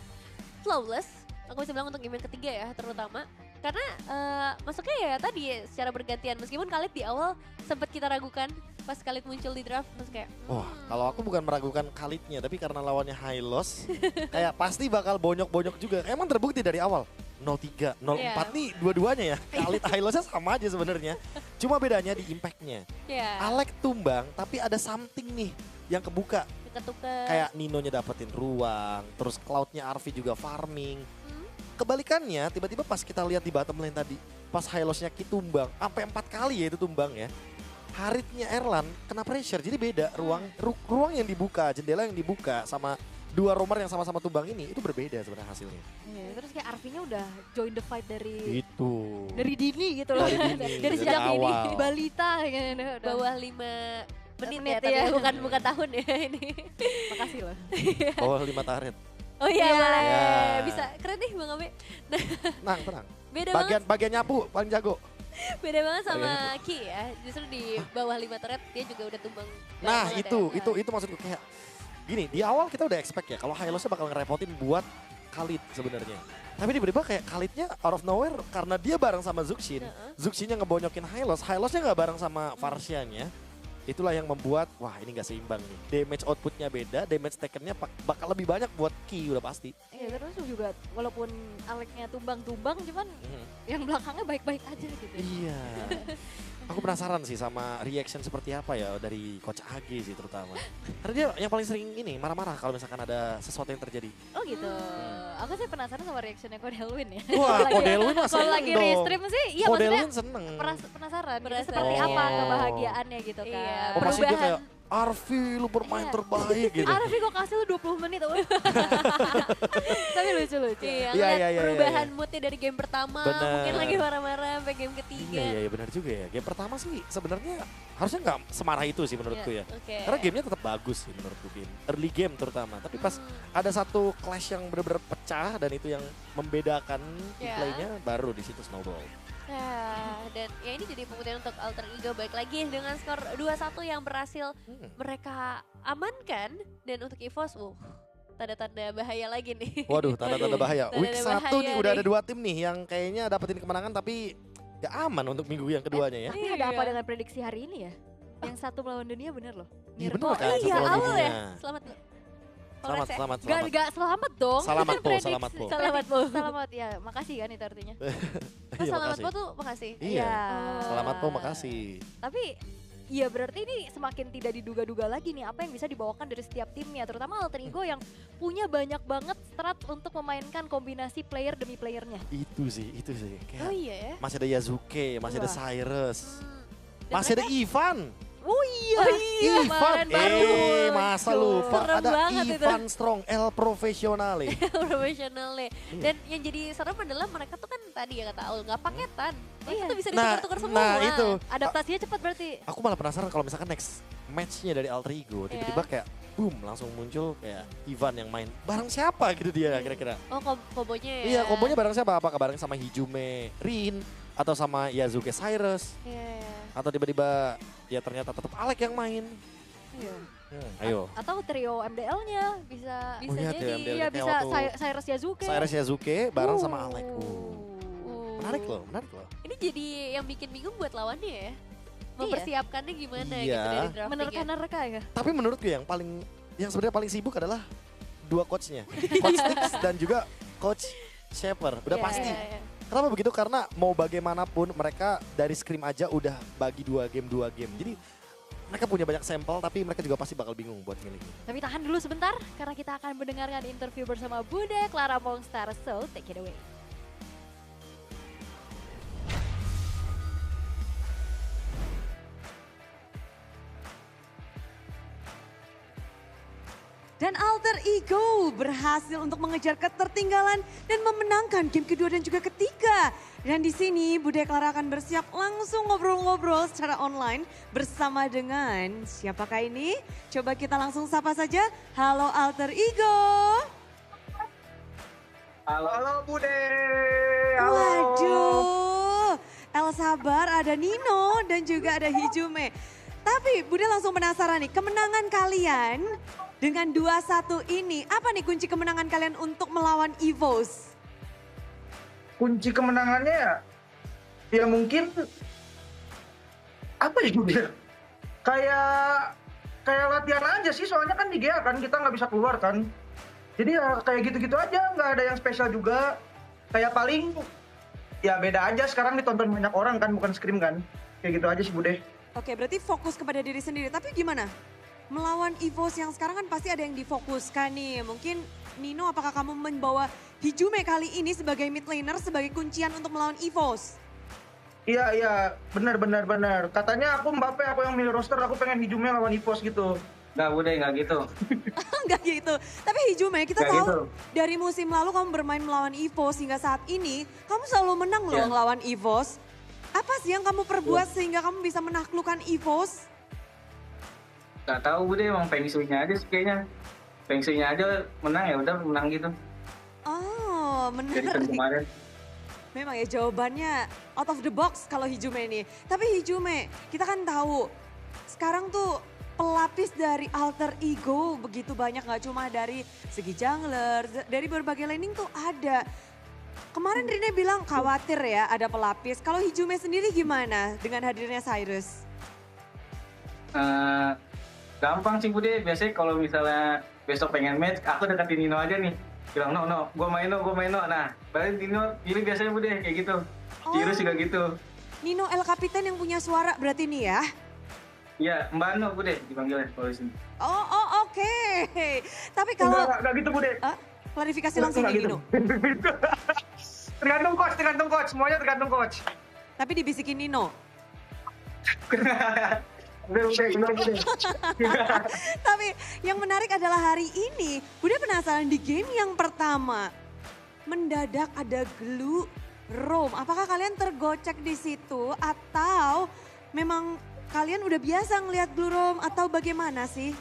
flawless. Aku bisa bilang untuk game yang ketiga ya terutama. Karena masuknya ya tadi secara bergantian. Meskipun Khalid di awal sempat kita ragukan pas Khalid muncul di draft. Terus kayak Wah, kalau aku bukan meragukan Khalidnya, tapi karena lawannya Hylos, kayak pasti bakal bonyok-bonyok juga. Emang terbukti dari awal. 03, 04 nih dua-duanya ya. Khalid Hylosnya sama aja sebenarnya. Cuma bedanya di impact-nya. ya Alek tumbang, tapi ada something nih yang kebuka. ketukar. Kayak Ninonya dapetin ruang, terus Cloud-nya RV juga farming. Kebalikannya, tiba-tiba pas kita lihat di bottom lane tadi, pas Hylosnya Ki tumbang, sampai 4 kali ya itu tumbang ya. Haritnya Erlan kena pressure, jadi beda ruang yang dibuka, jendela yang dibuka sama 2 roamer yang sama-sama tumbang ini, itu berbeda sebenarnya hasilnya. Iya, terus kayak Arvinya udah join the fight dari Itu. dini gitu loh. Dari dini, dari dari sejak ini awal. balita gitu. Bawah 5 menit Menit ya, tapi ya. bukan tahun ya ini. Makasih loh. Bawah 5 turret. Oh iya, Iya. boleh. Ya. Bisa keren nih Bang Abe. Tenang. Beda banget, Bagian nyapu paling jago. beda banget sama Ki ya. Justru di bawah 5 turret dia juga udah tumbang. Nah, banget itu maksudku kayak gini, di awal kita udah expect ya kalau Hylosnya bakal ngerepotin buat Khalid sebenarnya. Tapi tiba-tiba kayak Khalidnya out of nowhere karena dia bareng sama Zuxin. Zuxinnya ngebonyokin Hylos, Hylosnya nggak bareng sama Farsianya. Itulah yang membuat, wah ini gak seimbang nih. Damage outputnya beda, damage takennya bakal lebih banyak buat Ki udah pasti. Iya, terus juga walaupun Aleknya tumbang-tumbang cuman yang belakangnya baik-baik aja gitu. Iya. Aku penasaran sih sama reaction seperti apa ya dari Coach AG sih terutama. Karena dia yang paling sering ini marah-marah kalau misalkan ada sesuatu yang terjadi. Oh gitu. Aku sih penasaran sama reactionnya Kodelwin ya. Wah, Kodelwin mah Kalau seneng lagi dong. restream sih, iya maksudnya Kodelwin seneng. penasaran gitu, Penasaran. seperti apa Oh. kebahagiaannya gitu kan. Iya. Oh pasti dia Perubahan. kayak, Arvi lu bermain Iya. terbaik gitu. Arvi gue kasih lu 20 menit tuh. Tapi lucu-lucu. Iya, Iya, ngeliat iya, perubahan iya. moodnya dari game pertama, Bener. mungkin lagi marah-marah sampai game ketiga. Iya benar juga ya. Game pertama sih sebenarnya harusnya nggak semarah itu sih menurutku ya. Oke. Karena gamenya tetap bagus sih menurutku game. Early game terutama. Tapi pas ada satu clash yang benar-benar pecah dan itu yang membedakan Ya. playnya baru di situ snowball. Nah, dan ya ini jadi pembuktian untuk Alter Ego baik lagi dengan skor 2-1 yang berhasil mereka amankan. Dan untuk EVOS, tanda-tanda bahaya lagi nih. Waduh, tanda-tanda bahaya. Week Tanda-tanda 1 nih bahaya udah nih. ada 2 tim nih yang kayaknya dapetin kemenangan tapi gak aman untuk minggu yang keduanya ya. Tapi ada apa Iya. dengan prediksi hari ini ya? Yang satu melawan dunia bener loh. Iya Mirko. bener kan, Iya, satu lawan awal dunia. ya. Selamat. Selamat, Congrats ya. selamat, Gak, selamat. gak selamat dong. Selamat Kan po, prediksi. selamat po. Selamat po. Selamat ya, makasih kan itu artinya. Oh, Iya, selamat makasih. po tuh makasih. Iya. Oh. Selamat po, makasih. Tapi ya berarti ini semakin tidak diduga-duga lagi nih apa yang bisa dibawakan dari setiap timnya. Terutama Alter Ego yang punya banyak banget strat untuk memainkan kombinasi player demi playernya. Itu sih. Oh Kayak iya ya. masih ada Yazuke, masih ada Wah. Cyrus. Dan Masih ada Ivan. Oh iya. Ivan, kemarin baru masa muncul. lupa Serem ada banget itu. Ivan Strong, El Profesionale. Profesional nih. Iya. Dan yang jadi serem adalah mereka tuh kan tadi ya kata Aul nggak paketan. Mereka Iya. tuh bisa Nah, ditukar-tukar semua. nah itu. Adaptasinya cepat berarti. Aku malah penasaran kalau misalkan next match-nya dari Alter Ego, tiba-tiba Iya. kayak boom langsung muncul kayak Ivan yang main. Bareng siapa gitu dia kira-kira? Oh kombonya ya. Iya, kombonya bareng siapa? Apakah bareng sama Hijume, Rin, atau sama Yazuke Cyrus? Iya. Atau tiba-tiba ya ternyata tetap Alek yang main? Iya. Ayo. Atau trio MDL-nya bisa. Bisa iya, jadi. trio MDL. Iya kayak bisa waktu- Cyrus Yazuke. Cyrus Yazuke bareng sama Alek. Uh. Menarik loh, menarik loh. Ini jadi yang bikin bingung buat lawannya ya. mempersiapkannya gimana Iya. gitu dari draftingnya. Menerka-nerka ya. Tapi menurutku yang sebenarnya paling sibuk adalah dua coachnya, Coach Nix dan juga Coach Shaper. Udah Iya, pasti. iya, iya. Kenapa begitu? Karena mau bagaimanapun mereka dari scrim aja udah bagi 2 game. Jadi mereka punya banyak sampel tapi mereka juga pasti bakal bingung buat milih. Tapi tahan dulu sebentar karena kita akan mendengarkan interview bersama Bude Clara Mongstar. So, take it away. Dan Alter Ego berhasil untuk mengejar ketertinggalan dan memenangkan game kedua dan juga ketiga. Dan di sini Bude Clara akan bersiap langsung ngobrol-ngobrol secara online bersama dengan siapakah ini? Coba kita langsung sapa saja. Halo Alter Ego. Halo Bude. Halo. Waduh, El Sabar, ada Nino dan juga ada Hijume. Tapi Bude langsung penasaran nih, kemenangan kalian dengan 2-1 ini, apa nih kunci kemenangan kalian untuk melawan EVOS? Kunci kemenangannya ya mungkin apa ya Bude? Kayak latihan aja sih, soalnya kan di GA kan kita nggak bisa keluar kan. Jadi ya kayak gitu-gitu aja, nggak ada yang spesial juga. Kayak paling ya beda aja sekarang ditonton banyak orang kan, bukan scrim kan. Kayak gitu aja sih Bude. Oke, berarti fokus kepada diri sendiri. Tapi gimana? Melawan EVOS yang sekarang kan pasti ada yang difokuskan nih. Mungkin Nino, apakah kamu membawa Hijume kali ini sebagai mid laner, sebagai kuncian untuk melawan EVOS? Iya, benar. Katanya aku Mbappe, aku yang milih roster, aku pengen Hijume lawan EVOS gitu. Nggak, Bude, nggak gitu. Enggak gitu. Tapi Hijume, kita Nggak tahu gitu. dari musim lalu kamu bermain melawan EVOS hingga saat ini, kamu selalu menang loh Iya. ngelawan EVOS. Apa sih yang kamu perbuat sehingga kamu bisa menaklukkan EVOS? Nggak tahu, Bude, emang feng shui-nya aja sih kayaknya. Feng shui-nya aja menang ya udah menang gitu. Oh, Dari tahun menarik. kemarin. Memang ya jawabannya out of the box kalau Hijume ini. Tapi Hijume, kita kan tahu sekarang tuh pelapis dari Alter Ego begitu banyak, nggak cuma dari segi jungler, dari berbagai laning tuh ada. Kemarin Rine bilang khawatir ya ada pelapis. Kalau Hijume sendiri gimana dengan hadirnya Cyrus? Gampang sih, Bude. Biasanya kalau misalnya besok pengen match, aku deketin Nino aja nih. Bilang, no, gue main no. Nah, balik Nino pilih biasanya, Bude, kayak gitu. Cyrus juga gitu. Nino El Capitan yang punya suara berarti nih ya? Iya, Mbak No, Bude, dipanggilnya kalau di sini. Oh, oke. Tapi kalau Enggak gitu Bude. klarifikasi langsung Enggak nih gitu. Nino. Tergantung coach, semuanya tergantung coach. Tapi dibisikin Nino. Udah. Tapi yang menarik adalah hari ini, Bude penasaran di game yang pertama. Mendadak ada glue roam. Apakah kalian tergocek di situ atau memang kalian udah biasa ngelihat blue roam atau bagaimana sih?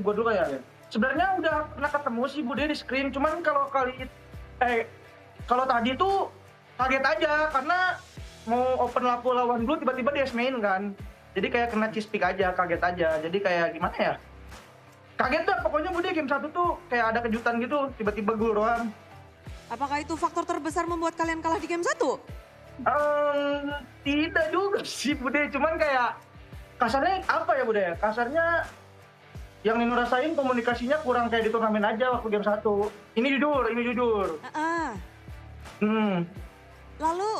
Gue dulu ya. Sebenarnya udah pernah ketemu sih Bude di screen, cuman kalau tadi tuh kaget aja karena mau open lapu lawan blue tiba-tiba dia main kan. Jadi kayak kena cheese pick aja, kaget aja. Jadi kayak gimana ya? Kaget dah pokoknya Bude game 1 tuh kayak ada kejutan gitu, tiba-tiba blue doang. Apakah itu faktor terbesar membuat kalian kalah di game 1? Tidak juga sih Bude, cuman kayak kasarnya apa ya Bude? Kasarnya yang Nino rasain komunikasinya kurang kayak di turnamen aja waktu game 1. Ini jujur. Lalu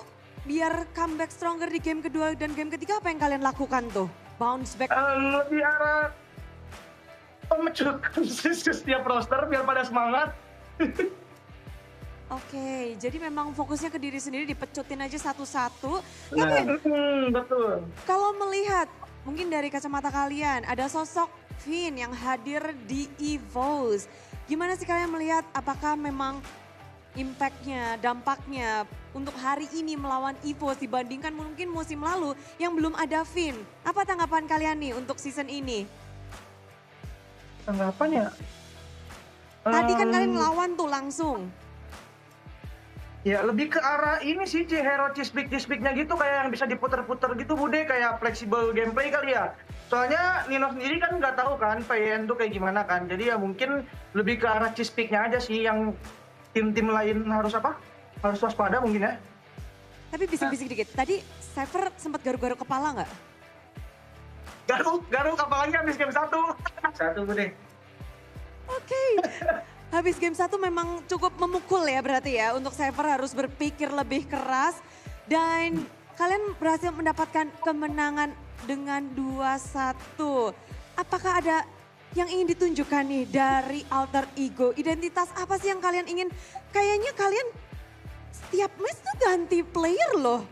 biar comeback stronger di game kedua dan game ketiga apa yang kalian lakukan tuh? Bounce back. Lebih arah pemecut setiap roster biar pada semangat. Oke, jadi memang fokusnya ke diri sendiri, dipecutin aja satu-satu. Tapi Nah, Betul. kalau melihat mungkin dari kacamata kalian, ada sosok Finn yang hadir di EVOS. Gimana sih kalian melihat apakah memang impact-nya, dampaknya untuk hari ini melawan EVOS dibandingkan mungkin musim lalu yang belum ada Finn? Apa tanggapan kalian nih untuk season ini? Tanggapannya? Tadi kan kalian ngelawan tuh langsung. Ya lebih ke arah ini sih hero cispik-cispiknya gitu kayak yang bisa diputer-puter gitu Bude, kayak fleksibel gameplay kali ya. Soalnya Nino sendiri kan nggak tahu kan PN tuh kayak gimana kan. Jadi ya mungkin lebih ke arah cispiknya aja sih yang tim-tim lain harus waspada mungkin ya. Tapi bisik-bisik dikit, tadi Cypher sempat garuk-garuk kepala nggak? Garuk apalagi habis game 1. Satu Bude. Oke. Habis game 1 memang cukup memukul ya berarti ya. Untuk Cypher harus berpikir lebih keras. Dan kalian berhasil mendapatkan kemenangan dengan 2-1. Apakah ada yang ingin ditunjukkan nih dari Alter Ego? Identitas apa sih yang kalian ingin? Kayaknya kalian setiap match tuh ganti player loh.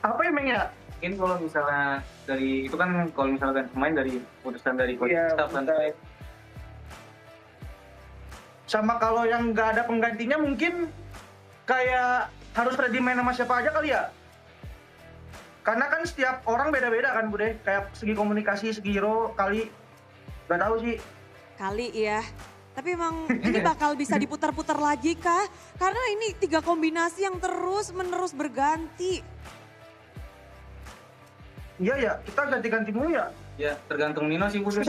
Apa emang ya? Mungkin kalau misalnya dari itu kan kalau misalkan pemain dari putusan dari coach Iya, staff kan. betul. Sama kalau yang nggak ada penggantinya mungkin kayak harus ready main sama siapa aja kali ya? Karena kan setiap orang beda-beda kan Bude, kayak segi komunikasi, segi hero kali, nggak tahu sih. Kali ya. Tapi emang ini bakal bisa diputar-putar lagi kah? Karena ini 3 kombinasi yang terus-menerus berganti. Iya ya, kita ganti-ganti mulu ya. Ya tergantung Nino sih Bude.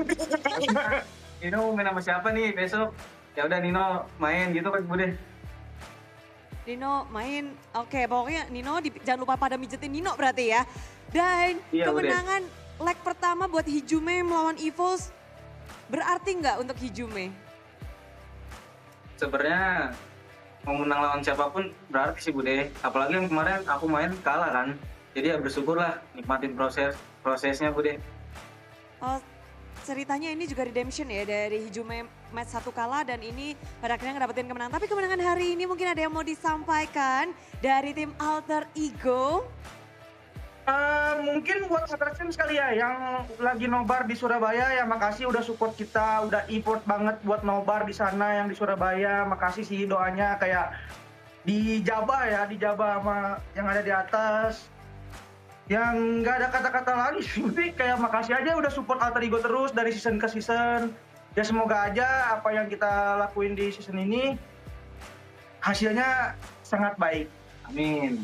Nino mau main sama siapa nih besok? Ya udah Nino main gitu kan Bude. Nino main, oke pokoknya Nino jangan lupa pada mijetin Nino berarti ya. Dan Iya, kemenangan leg pertama buat Hijume melawan EVOS berarti nggak untuk Hijume? Sebenarnya mau menang lawan siapapun berarti sih Bude. Apalagi yang kemarin aku main kalah kan. Jadi ya bersyukur lah nikmatin prosesnya Bude. Oh, ceritanya ini juga redemption ya dari Hijume match 1 kalah dan ini pada akhirnya ngedapetin kemenangan. Tapi kemenangan hari ini mungkin ada yang mau disampaikan dari tim Alter Ego? Mungkin buat Satracim sekali ya yang lagi nobar di Surabaya ya makasih udah support kita, udah effort banget buat nobar di sana yang di Surabaya. Makasih sih doanya kayak dijabah sama yang ada di atas. Yang nggak ada kata-kata lagi sih, kayak makasih aja udah support Alter Ego terus dari season ke season. Ya semoga aja apa yang kita lakuin di season ini hasilnya sangat baik. Amin.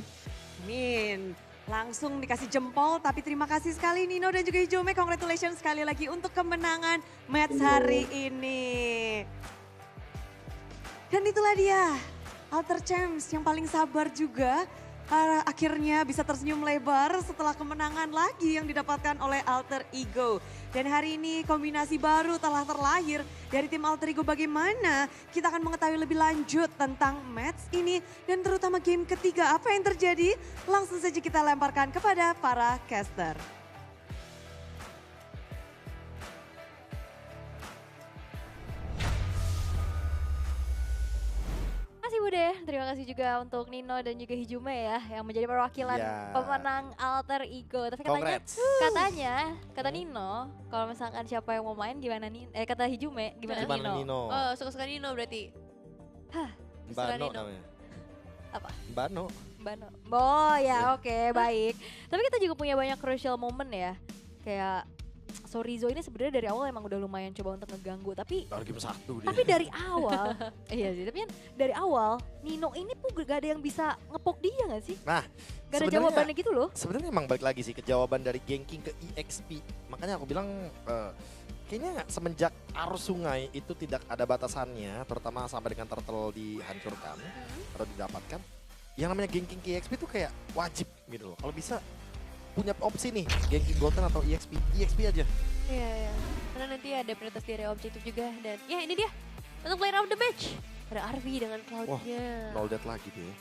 Amin. Langsung dikasih jempol, tapi terima kasih sekali Nino dan juga Hijume. Congratulations sekali lagi untuk kemenangan match hari ini. Dan itulah dia, Alter Champs yang paling sabar juga. Akhirnya bisa tersenyum lebar setelah kemenangan lagi yang didapatkan oleh Alter Ego. Dan hari ini kombinasi baru telah terlahir dari tim Alter Ego. Bagaimana kita akan mengetahui lebih lanjut tentang match ini dan terutama game ketiga apa yang terjadi. Langsung saja kita lemparkan kepada para caster. Bude, terima kasih juga untuk Nino dan juga Hijume ya yang menjadi perwakilan Ya. pemenang Alter Ego. Tapi Congrats. kata Nino, kalau misalkan siapa yang mau main gimana nih? Kata Hijume gimana, Gimana Nino? Nino? Oh, suka-suka Nino berarti. Mbano Nino. namanya. Apa? Mbano. Bano. Oh Iya. ya oke baik. Tapi kita juga punya banyak crucial moment ya. Kayak Sorizo ini sebenarnya dari awal emang udah lumayan coba untuk ngeganggu, tapi Baru game 1 dia. dari awal iya sih, tapi kan dari awal Nino ini tuh gak ada yang bisa ngepok dia gak sih? Nah, Gak ada sebenarnya- jawabannya gitu loh. Sebenarnya emang balik lagi sih ke jawaban dari ganking ke EXP. Makanya aku bilang kayaknya semenjak arus sungai itu tidak ada batasannya, terutama sampai dengan turtle dihancurkan atau didapatkan. Yang namanya ganking ke EXP itu kayak wajib gitu loh. Kalau bisa punya opsi nih, ganking Golden atau EXP. EXP aja. Iya, iya. Karena nanti ada prioritas dari objektif juga. Dan ya ini dia, untuk player of the match. Ada Arvi dengan cloud-nya. Nol dead lagi dia.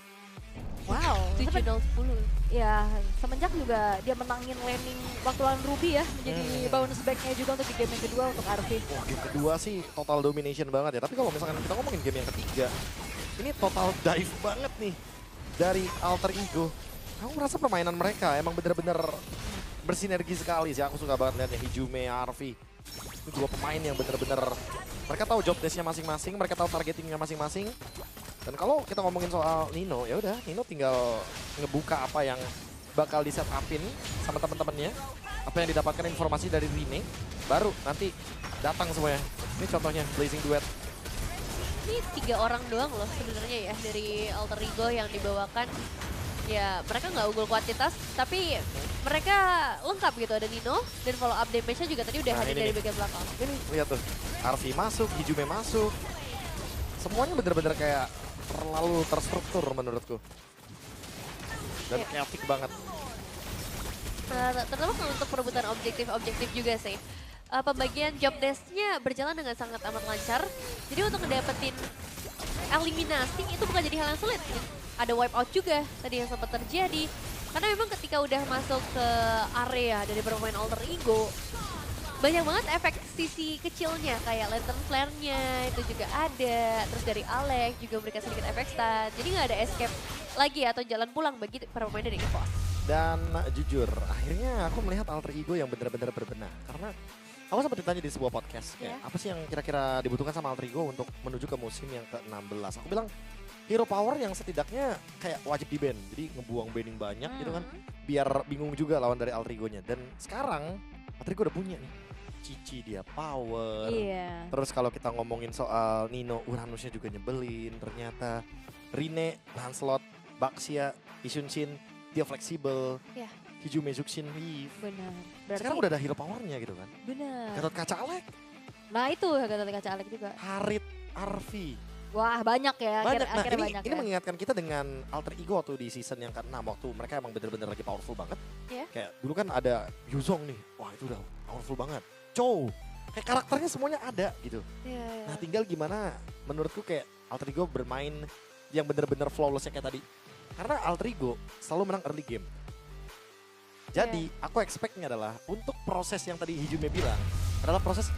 Wow. 7-0-10. Ya semenjak juga dia menangin laning waktu lawan Ruby ya. Menjadi bounce back-nya juga untuk di game yang kedua untuk Arvi. Wah, game kedua sih total domination banget ya. Tapi kalau misalkan kita ngomongin game yang ketiga, ini total dive banget nih dari Alter Ego. Aku merasa permainan mereka emang bener-bener bersinergi sekali sih. Aku suka banget liatnya Hijume, Arvi. Itu dua pemain yang bener-bener mereka tahu job desk-nya masing-masing, mereka tahu targetingnya masing-masing. Dan kalau kita ngomongin soal Nino, ya udah Nino tinggal ngebuka apa yang bakal di set upin sama teman-temannya. Apa yang didapatkan informasi dari Rene, baru nanti datang semuanya. Ini contohnya Blazing Duet. Ini 3 orang doang loh sebenarnya ya dari Alter Ego yang dibawakan. Ya mereka nggak unggul kuantitas, tapi mereka lengkap gitu. Ada Nino dan follow up damage-nya juga tadi udah Nah, hadir ini dari nih. bagian belakang. Ini lihat tuh, Arvi masuk, Hijume masuk. Semuanya bener-bener kayak terlalu terstruktur menurutku. dan Iya. chaotic banget. Terutama kalau untuk perebutan objektif juga sih. Pembagian job desk-nya berjalan dengan sangat amat lancar. Jadi untuk ngedapetin eliminasi itu bukan jadi hal yang sulit. Ada wipe out juga tadi yang sempat terjadi. Karena memang ketika udah masuk ke area dari bermain alter ego, banyak banget efek sisi kecilnya kayak lantern flare-nya itu juga ada. Terus dari Alex juga memberikan sedikit efek stun. Jadi nggak ada escape lagi atau jalan pulang bagi para pemain dari EVOS. Dan jujur, akhirnya aku melihat alter ego yang benar-benar berbenah. Karena aku sempat ditanya di sebuah podcast, kayak apa sih yang kira-kira dibutuhkan sama alter ego untuk menuju ke musim yang ke-16. Aku bilang, hero power yang setidaknya kayak wajib di ban. Jadi ngebuang banning banyak gitu kan. Biar bingung juga lawan dari alter egonya. Dan sekarang, alter ego udah punya nih. Cici dia power. Iya. Terus kalau kita ngomongin soal Nino, Uranusnya juga nyebelin ternyata. Rine, Lancelot, Baxia, Isunshin, dia fleksibel. Iya. Hijume Zuxin Weave. Benar. Berarti Sekarang udah ada hero powernya gitu kan. benar. Gatot Kaca Alek, Nah itu Gatot Kaca Alek juga. Harit, Arfi. Wah banyak ya. Banyak. Nah Akhirnya ini, banyak ini ya. mengingatkan kita dengan alter ego waktu di season yang ke-6. Waktu mereka emang bener-bener lagi powerful banget. Iya. Kayak dulu kan ada Yuzong nih. Wah itu udah powerful banget. Chow. Kayak karakternya semuanya ada gitu. Iya, iya. Nah tinggal gimana menurutku kayak alter ego bermain yang bener-bener flawless kayak tadi. Karena alter ego selalu menang early game. Jadi aku expect-nya adalah untuk proses yang tadi Hijume bilang adalah proses